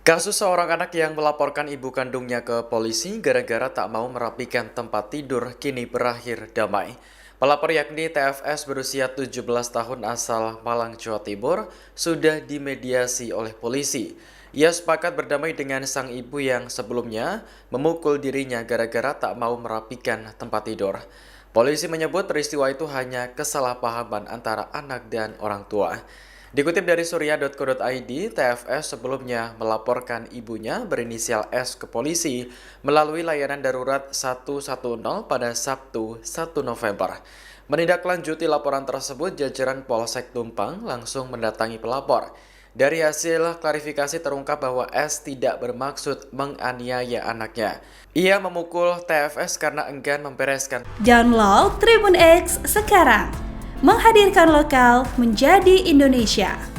Kasus seorang anak yang melaporkan ibu kandungnya ke polisi gara-gara tak mau merapikan tempat tidur kini berakhir damai. Pelapor yakni TFS berusia 17 tahun asal Malang, Jawa Timur sudah dimediasi oleh polisi. Ia sepakat berdamai dengan sang ibu yang sebelumnya memukul dirinya gara-gara tak mau merapikan tempat tidur. Polisi menyebut peristiwa itu hanya kesalahpahaman antara anak dan orang tua. Dikutip dari surya.co.id, TFS sebelumnya melaporkan ibunya berinisial S ke polisi melalui layanan darurat 110 pada Sabtu 1 November. Menindaklanjuti laporan tersebut, jajaran Polsek Tumpang langsung mendatangi pelapor. Dari hasil klarifikasi terungkap bahwa S tidak bermaksud menganiaya anaknya. Ia memukul TFS karena enggan membereskan. Download Tribun X sekarang, menghadirkan lokal menjadi Indonesia.